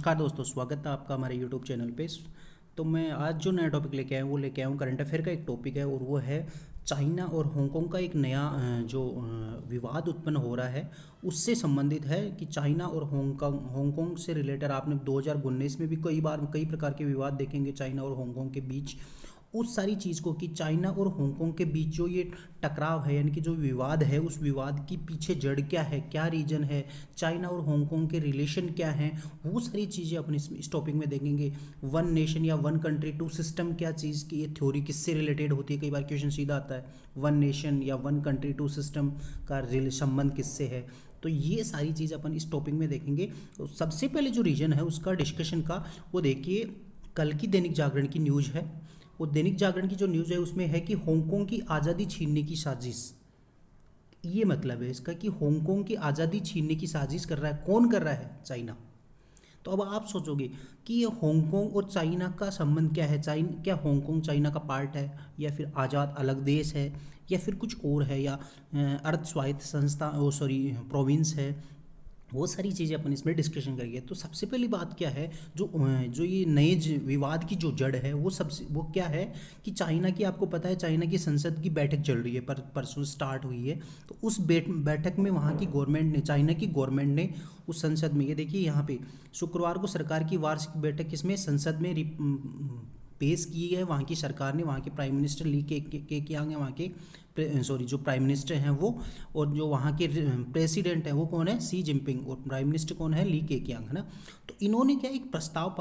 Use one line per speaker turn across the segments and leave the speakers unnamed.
नमस्कार दोस्तों, स्वागत है आपका हमारे यूट्यूब चैनल पे। तो मैं आज जो नया टॉपिक लेके आया हूँ वो लेके आया हूँ करंट अफेयर का एक टॉपिक है और वो है चाइना और हांगकांग का एक नया जो विवाद उत्पन्न हो रहा है उससे संबंधित है कि चाइना और हांगकांग से रिलेटेड आपने 2019 में भी कई बार कई प्रकार के विवाद देखेंगे चाइना और हांगकांग के बीच। उस सारी चीज़ को कि चाइना और हांगकांग के बीच जो ये टकराव है यानी कि जो विवाद है उस विवाद की पीछे जड़ क्या है, क्या रीजन है, चाइना और हांगकांग के रिलेशन क्या हैं, वो सारी चीज़ें अपन इस टॉपिक में देखेंगे। वन नेशन या वन कंट्री टू सिस्टम क्या चीज़ की ये थ्योरी किससे रिलेटेड होती है, कई बार क्वेश्चन सीधा आता है वन नेशन या वन कंट्री टू सिस्टम का संबंध किससे है। तो ये सारी चीज़ अपन इस टॉपिक में देखेंगे। तो सबसे पहले जो रीजन है उसका डिस्कशन का वो देखिए, कल की दैनिक जागरण की न्यूज़ है। वो दैनिक जागरण की जो न्यूज़ है उसमें है कि हांगकांग की आज़ादी छीनने की साजिश। ये मतलब है इसका कि हांगकांग की आज़ादी छीनने की साजिश कर रहा है। कौन कर रहा है? चाइना। तो अब आप सोचोगे कि ये हांगकांग और चाइना का संबंध क्या है, क्या हांगकांग चाइना का पार्ट है या फिर आज़ाद अलग देश है या फिर कुछ और है या अर्ध स्वायत्त संस्था प्रोविंस है। वो सारी चीज़ें अपन इसमें डिस्कशन करेंगे। तो सबसे पहली बात क्या है, जो ये नए विवाद की जो जड़ है वो क्या है कि चाइना की, आपको पता है चाइना की संसद की बैठक चल रही है, परसों स्टार्ट हुई है। तो उस बैठक में वहाँ की गवर्नमेंट ने, चाइना की गवर्नमेंट ने उस संसद में, ये देखिए यहाँ पे शुक्रवार को सरकार की वार्षिक बैठक इसमें संसद में पेश की है। वहाँ की सरकार ने, वहाँ के प्राइम मिनिस्टर ली के कियांग है, वहाँ के जो प्राइम मिनिस्टर हैं वो, और जो वहाँ के प्रेसिडेंट हैं वो कौन है? सी जिनपिंग, और प्राइम मिनिस्टर कौन है? ली के कियांग, है ना। तो इन्होंने क्या एक प्रस्ताव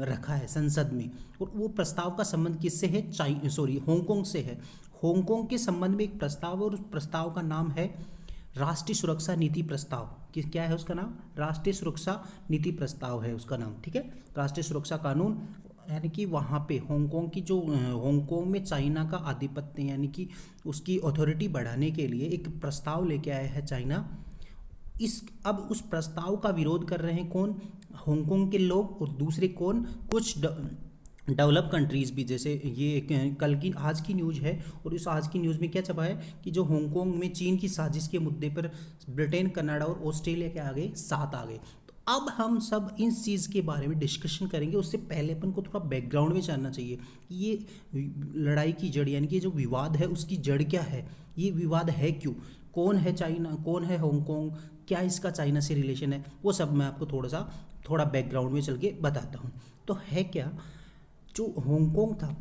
रखा है संसद में, और वो प्रस्ताव का संबंध किससे है? हांगकांग से है। हांगकांग के संबंध में एक प्रस्ताव, और उस प्रस्ताव का नाम है राष्ट्रीय सुरक्षा नीति प्रस्ताव। क्या है उसका नाम? राष्ट्रीय सुरक्षा नीति प्रस्ताव है उसका नाम, ठीक है। राष्ट्रीय सुरक्षा कानून, यानी कि वहाँ पे हांगकांग की जो हांगकांग में चाइना का आधिपत्य यानी कि उसकी अथॉरिटी बढ़ाने के लिए एक प्रस्ताव लेके आया है चाइना। अब उस प्रस्ताव का विरोध कर रहे हैं कौन? हांगकांग के लोग, और दूसरे कौन? कुछ डेवलप कंट्रीज़ भी। जैसे ये आज की न्यूज़ है, और इस आज की न्यूज़ में क्या छपा है कि जो हांगकांग में चीन की साजिश के मुद्दे पर ब्रिटेन, कनाडा और ऑस्ट्रेलिया के आगे साथ आ गए। अब हम सब इस चीज़ के बारे में डिस्कशन करेंगे। उससे पहले अपन को थोड़ा बैकग्राउंड में जानना चाहिए कि ये लड़ाई की जड़ यानी कि जो विवाद है उसकी जड़ क्या है, ये विवाद है क्यों, कौन है चाइना, कौन है हांगकांग, क्या इसका चाइना से रिलेशन है, वो सब मैं आपको थोड़ा बैकग्राउंड में चल के बताता हूँ। तो है क्या, जो हांगकांग था,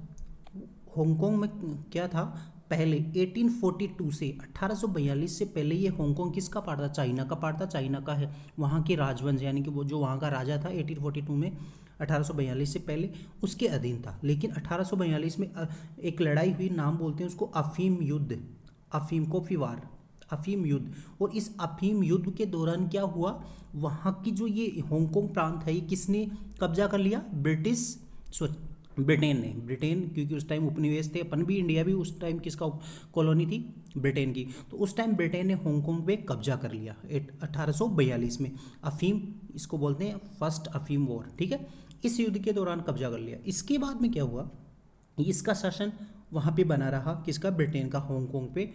हांगकांग में क्या था पहले 1842 से 1842 से पहले ये हांगकांग किसका पार्ट था? चाइना का पार्ट था। चाइना का है, वहाँ के राजवंश यानी कि वो जो वहाँ का राजा था 1842 में, 1842 से पहले उसके अधीन था। लेकिन 1842 में एक लड़ाई हुई, नाम बोलते हैं उसको अफीम युद्ध, अफीम कॉफी वार, अफीम युद्ध। और इस अफीम युद्ध के दौरान क्या हुआ, वहाँ की जो ये हांगकांग प्रांत है ये किसने कब्जा कर लिया? ब्रिटेन ने। ब्रिटेन, क्योंकि उस टाइम उपनिवेश थे, अपन भी, इंडिया भी उस टाइम किसका कॉलोनी थी? ब्रिटेन की। तो उस टाइम ब्रिटेन ने हांगकांग पे कब्जा कर लिया 1842 में। अफीम, इसको बोलते हैं फर्स्ट अफीम वॉर, ठीक है। इस युद्ध के दौरान कब्जा कर लिया। इसके बाद में क्या हुआ, इसका शासन वहाँ पे बना रहा, किसका? ब्रिटेन का, हांगकांग पे।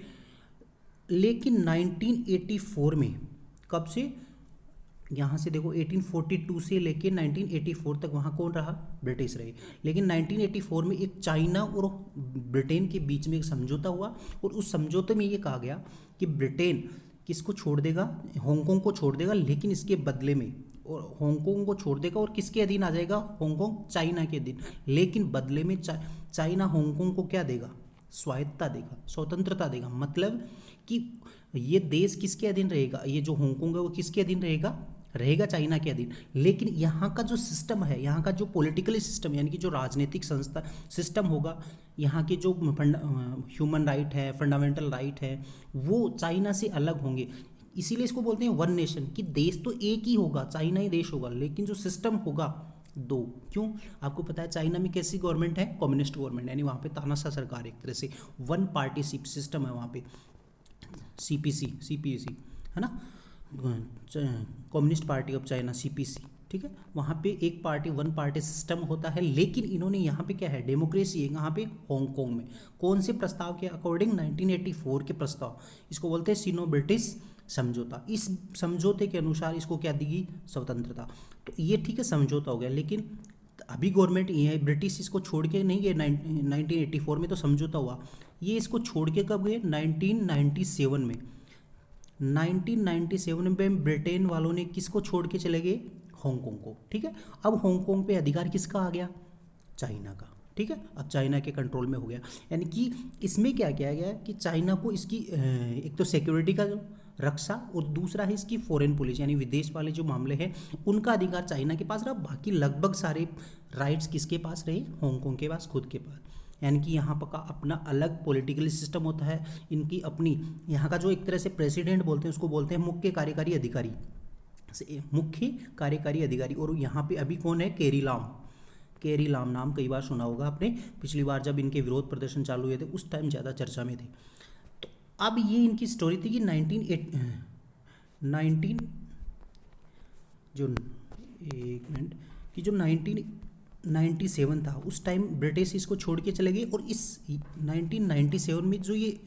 लेकिन 1984 में, कब से? यहाँ से देखो 1842 से लेके 1984 तक वहाँ कौन रहा? ब्रिटिश रहे। लेकिन 1984 में एक चाइना और ब्रिटेन के बीच में एक समझौता हुआ, और उस समझौते में ये कहा गया कि ब्रिटेन किसको छोड़ देगा? हांगकांग को छोड़ देगा, लेकिन इसके बदले में, और हांगकांग को छोड़ देगा और किसके अधीन आ जाएगा? हांगकांग चाइना के अधीन। लेकिन बदले में चाइना हांगकांग को क्या देगा? स्वायत्तता देगा, स्वतंत्रता देगा। मतलब कि ये देश किसके अधीन रहेगा? ये जो हांगकांग है वो किसके अधीन रहेगा चाइना के अधीन। लेकिन यहाँ का जो सिस्टम है, यहाँ का जो पॉलिटिकल सिस्टम यानी कि जो राजनीतिक संस्था सिस्टम होगा, यहाँ के जो ह्यूमन राइट है, फंडामेंटल राइट है, वो चाइना से अलग होंगे। इसीलिए इसको बोलते हैं वन नेशन, कि देश तो एक ही होगा, चाइना ही देश होगा, लेकिन जो सिस्टम होगा दो। क्यों? आपको पता है चाइना में कैसी गवर्नमेंट है? कम्युनिस्ट गवर्नमेंट, यानी वहाँ पे तानाशाह सरकार, एक तरह से वन पार्टी सिस्टम है वहाँ पे, सीपीसी, है ना, communist party of China, CPC, ठीक है। वहाँ पे एक पार्टी, वन पार्टी सिस्टम होता है। लेकिन इन्होंने यहाँ पे क्या है? डेमोक्रेसी है यहाँ पे हांगकांग में। कौन से प्रस्ताव के अकॉर्डिंग? 1984 के प्रस्ताव, इसको बोलते हैं सिनो ब्रिटिश समझौता। इस समझौते के अनुसार इसको क्या दी स्वतंत्रता। तो ये ठीक है समझौता हो गया, लेकिन अभी गवर्नमेंट ये ब्रिटिश इसको छोड़ के नहीं गए। 1984 में तो समझौता हुआ, ये इसको छोड़ के कब गए 1997 में। 1997 में ब्रिटेन वालों ने किसको छोड़ के चले गए, हांगकांग को। ठीक है, अब हांगकांग पे अधिकार किसका आ गया, चाइना का। ठीक है, अब चाइना के कंट्रोल में हो गया। यानी कि इसमें क्या किया गया कि चाइना को इसकी एक तो सिक्योरिटी का जो रक्षा और दूसरा है इसकी फॉरेन पॉलिसी यानी विदेश वाले जो मामले हैं उनका अधिकार चाइना के पास रहा। बाकी लगभग सारे राइट्स किसके पास रहे, हांगकांग के पास, खुद के पास। यानी कि यहाँ पर का अपना अलग पॉलिटिकल सिस्टम होता है, इनकी अपनी यहाँ का जो एक तरह से प्रेसिडेंट बोलते हैं उसको बोलते हैं मुख्य कार्यकारी अधिकारी, मुख्य कार्यकारी अधिकारी। और यहाँ पे अभी कौन है, केरी लाम नाम कई बार सुना होगा आपने, पिछली बार जब इनके विरोध प्रदर्शन चालू हुए थे उस टाइम ज़्यादा चर्चा में थे। तो अब ये इनकी स्टोरी थी कि 1997 था, उस टाइम ब्रिटिश इसको छोड़ के चले गए। और इस 1997 में जो ये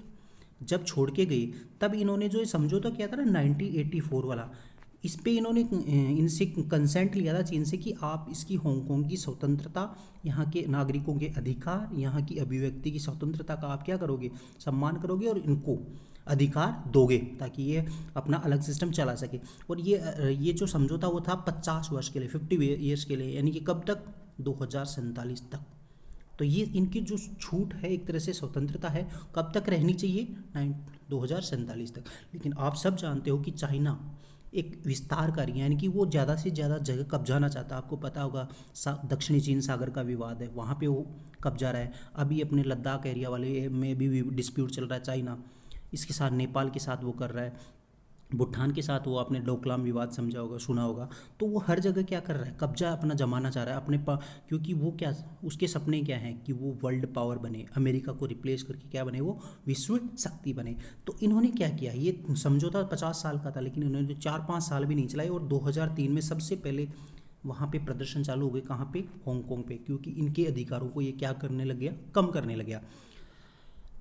जब छोड़ के गए तब इन्होंने जो ये समझौता किया था ना 1984 वाला, इस पे इन्होंने इनसे कंसेंट लिया था चीन से कि आप इसकी हांगकांग की स्वतंत्रता, यहाँ के नागरिकों के अधिकार, यहाँ की अभिव्यक्ति की स्वतंत्रता का आप क्या करोगे, सम्मान करोगे और इनको अधिकार दोगे ताकि ये अपना अलग सिस्टम चला सके। और ये जो समझौता वो था 50 वर्ष के लिए, 50 ईयर्स के लिए, यानी कि कब तक, 2047 तक। तो ये इनकी जो छूट है एक तरह से स्वतंत्रता है, कब तक रहनी चाहिए, 2047 तक। लेकिन आप सब जानते हो कि चाइना एक विस्तारकारी है, यानी कि वो ज़्यादा से ज़्यादा जगह कब्जाना चाहता है। आपको पता होगा दक्षिणी चीन सागर का विवाद है, वहाँ पे वो कब्जा रहा है। अभी अपने लद्दाख एरिया वाले में भी डिस्प्यूट चल रहा है चाइना, इसके साथ नेपाल के साथ वो कर रहा है, भूटान के साथ वो आपने डोकलाम विवाद समझा होगा, सुना होगा। तो वो हर जगह क्या कर रहा है, कब्जा अपना जमाना चाह रहा है अपने क्योंकि वो क्या, उसके सपने क्या हैं कि वो वर्ल्ड पावर बने, अमेरिका को रिप्लेस करके क्या बने, वो विश्व शक्ति बने। तो इन्होंने क्या किया, ये समझौता 50 साल का था लेकिन इन्होंने 4-5 साल भी नहीं चलाए। और 2003 में सबसे पहले वहाँ पे प्रदर्शन चालू हो गए, कहाँ पे, हांगकांग पे, क्योंकि इनके अधिकारों को ये क्या करने लग गया, कम करने लग गया।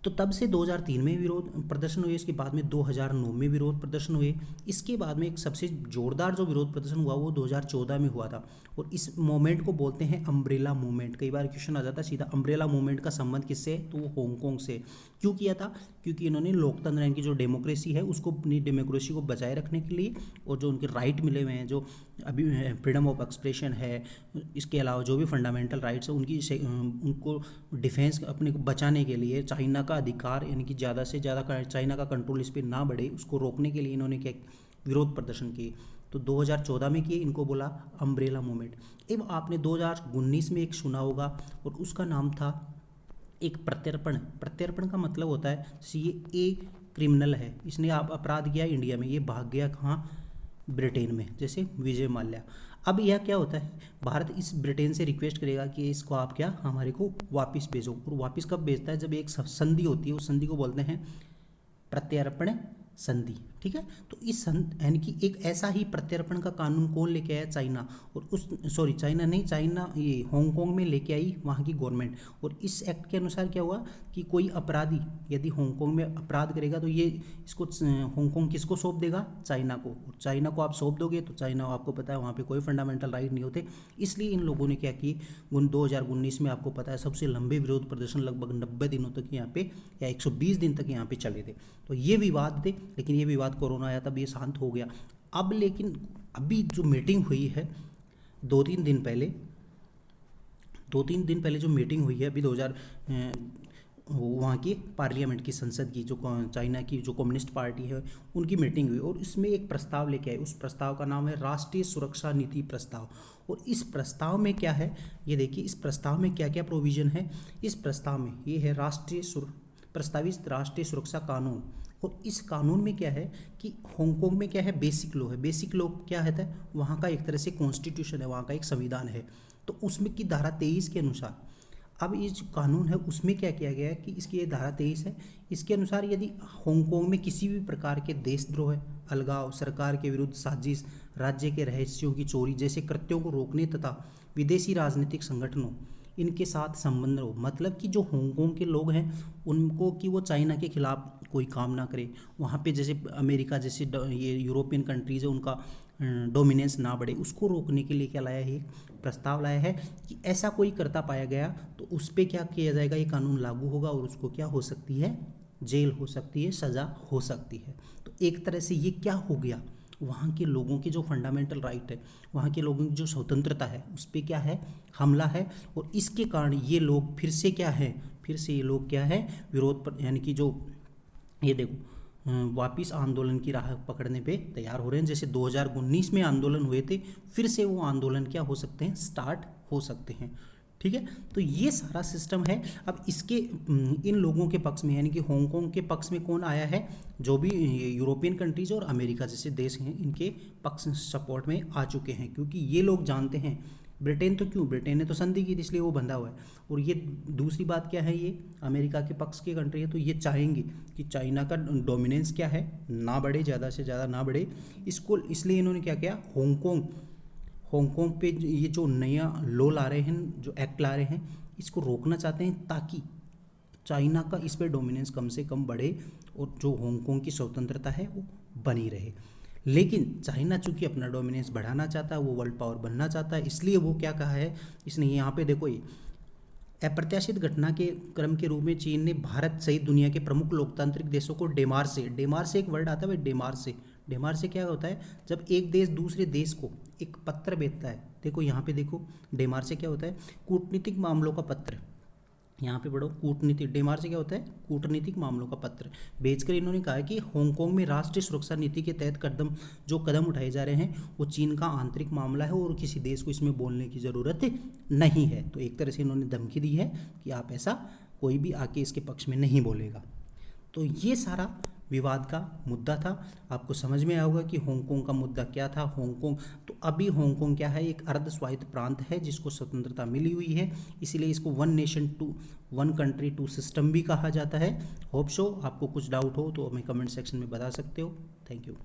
तो तब से 2003 में विरोध प्रदर्शन हुए, इसके बाद में 2009 में विरोध प्रदर्शन हुए। इसके बाद में एक सबसे जोरदार जो विरोध प्रदर्शन हुआ वो 2014 में हुआ था। और इस मोमेंट को बोलते हैं अम्ब्रेला मूवमेंट। कई बार क्वेश्चन आ जाता है सीधा, अम्ब्रेला मूवमेंट का संबंध किससे है, तो वो हांगकांग से। क्यों किया था, क्योंकि इन्होंने लोकतंत्र यानी कि जो डेमोक्रेसी है उसको, अपनी डेमोक्रेसी को बचाए रखने के लिए, और जो उनके राइट मिले हुए हैं, जो अभी फ्रीडम ऑफ एक्सप्रेशन है, इसके अलावा जो भी फंडामेंटल राइट्स है उनकी उनको डिफेंस, अपने को बचाने के लिए, चाइना का अधिकार यानी कि ज़्यादा से ज़्यादा चाइना का कंट्रोल इस पर ना बढ़े, उसको रोकने के लिए इन्होंने क्या विरोध प्रदर्शन किए। तो 2014 में किए, इनको बोला अम्ब्रेला मूवमेंट। अब आपने 2019 में एक सुना होगा और उसका नाम था एक प्रत्यर्पण। प्रत्यर्पण का मतलब होता है जैसे ये एक क्रिमिनल है, इसने आप अपराध किया इंडिया में, ये भाग गया कहाँ, ब्रिटेन में, जैसे विजय माल्या। अब यह क्या होता है, भारत इस ब्रिटेन से रिक्वेस्ट करेगा कि इसको आप क्या हमारे को वापस भेजो। और वापस कब भेजता है, जब एक संधि होती है, उस संधि को बोलते हैं प्रत्यर्पण संधि। ठीक है, तो इस यानी कि एक ऐसा ही प्रत्यर्पण का कानून कौन लेके आया, चाइना। और उस चाइना नहीं, चाइना ये हांगकांग में लेके आई वहाँ की गवर्नमेंट। और इस एक्ट के अनुसार क्या हुआ कि कोई अपराधी यदि हांगकांग में अपराध करेगा तो ये इसको हांगकांग किसको सौंप देगा, चाइना को। और चाइना को आप सौंप दोगे तो चाइना, आपको पता है वहाँ पे कोई फंडामेंटल राइट नहीं होते। इसलिए इन लोगों ने क्या की, 2019 में आपको पता है सबसे लंबे विरोध प्रदर्शन लगभग 90 दिनों तक यहाँ पे, या 120 दिन तक यहाँ पे चले थे। तो ये विवाद थे, लेकिन ये विवाद कोरोना आया तब ये शांत हो गया। अब लेकिन अभी जो मीटिंग हुई है 2-3 दिन पहले, 2-3 दिन पहले जो मीटिंग हुई है अभी 2000 वहाँ की पार्लियामेंट की, संसद की, जो चाइना की जो कम्युनिस्ट पार्टी है उनकी मीटिंग हुई। और इसमें एक प्रस्ताव लेके आए, उस प्रस्ताव का नाम है राष्ट्रीय सुरक्षा नीति प्रस्ताव। और इस प्रस्ताव में क्या है, ये देखिए इस प्रस्ताव में क्या क्या प्रोविज़न है। इस प्रस्ताव में ये है प्रस्तावित राष्ट्रीय सुरक्षा कानून। और इस कानून में क्या है कि हांगकांग में क्या है, बेसिक लॉ है। बेसिक लॉ क्या है, वहाँ का एक तरह से कॉन्स्टिट्यूशन है, वहाँ का एक संविधान है। तो उसमें की धारा 23 के अनुसार, अब ये जो कानून है उसमें क्या किया गया है कि इसकी ये धारा 23 है, इसके अनुसार यदि हांगकांग में किसी भी प्रकार के देशद्रोह, अलगाव, सरकार के विरुद्ध साजिश, राज्य के रहस्यों की चोरी जैसे कृत्यों को रोकने तथा विदेशी राजनीतिक संगठनों इनके साथ संबंध हो, मतलब कि जो हांगकांग के लोग हैं उनको कि वो चाइना के खिलाफ कोई काम ना करे, वहाँ पे जैसे अमेरिका जैसे ये यूरोपियन कंट्रीज है उनका डोमिनेंस ना बढ़े, उसको रोकने के लिए क्या लाया है, एक प्रस्ताव लाया है कि ऐसा कोई करता पाया गया तो उस पर क्या किया जाएगा, ये कानून लागू होगा और उसको क्या हो सकती है, जेल हो सकती है, सज़ा हो सकती है। तो एक तरह से ये क्या हो गया, वहाँ के लोगों के जो फंडामेंटल राइट है, वहाँ के लोगों की जो स्वतंत्रता है उस पर क्या है, हमला है। और इसके कारण ये लोग फिर से क्या है, फिर से ये लोग क्या है, विरोध पर यानी कि जो ये देखो वापिस आंदोलन की राह पकड़ने पे तैयार हो रहे हैं। जैसे 2019 में आंदोलन हुए थे, फिर से वो आंदोलन क्या हो सकते हैं, स्टार्ट हो सकते हैं। ठीक है, तो ये सारा सिस्टम है। अब इसके इन लोगों के पक्ष में यानी कि हांगकांग के पक्ष में कौन आया है, जो भी यूरोपियन कंट्रीज और अमेरिका जैसे देश हैं इनके पक्ष सपोर्ट में आ चुके हैं, क्योंकि ये लोग जानते हैं ब्रिटेन तो क्यों, ब्रिटेन ने तो संधि की थी इसलिए वो बंधा हुआ है। और ये दूसरी बात क्या है, ये अमेरिका के पक्ष की कंट्री है, तो ये चाहेंगे कि चाइना का डोमिनेंस क्या है, ना बढ़े, ज़्यादा से ज़्यादा ना बढ़े। इसको इसलिए इन्होंने क्या किया, हांगकांग पे ये जो नया लॉ ला रहे हैं, जो एक्ट ला रहे हैं, इसको रोकना चाहते हैं ताकि चाइना का इस पे डोमिनेंस कम से कम बढ़े और जो हांगकांग की स्वतंत्रता है वो बनी रहे। लेकिन चाइना चूंकि अपना डोमिनेंस बढ़ाना चाहता है, वो वर्ल्ड पावर बनना चाहता है, इसलिए वो क्या कहा है इसने, यहाँ पे देखो ये अप्रत्याशित घटना के क्रम के रूप में चीन ने भारत सहित दुनिया के प्रमुख लोकतांत्रिक देशों को डेमार से एक वर्ड आता है भाई, डेमार से क्या होता है, जब एक देश दूसरे देश को एक पत्र भेजता है, देखो यहाँ पे देखो डेमार से क्या होता है, कूटनीतिक मामलों का पत्र, यहाँ पे पढ़ो कूटनीति, डेमार से क्या होता है, कूटनीतिक मामलों का पत्र भेजकर इन्होंने कहा कि हांगकांग में राष्ट्रीय सुरक्षा नीति के तहत जो कदम उठाए जा रहे हैं वो चीन का आंतरिक मामला है और किसी देश को इसमें बोलने की ज़रूरत नहीं है। तो एक तरह से इन्होंने धमकी दी है कि आप ऐसा कोई भी आके इसके पक्ष में नहीं बोलेगा। तो ये सारा विवाद का मुद्दा था। आपको समझ में आया होगा कि हांगकांग का मुद्दा क्या था। हांगकांग तो अभी हांगकांग क्या है, एक अर्ध स्वायत्त प्रांत है जिसको स्वतंत्रता मिली हुई है, इसीलिए इसको one nation two one country two system भी कहा जाता है। होप सो आपको कुछ डाउट हो तो हमें कमेंट सेक्शन में बता सकते हो। Thank you.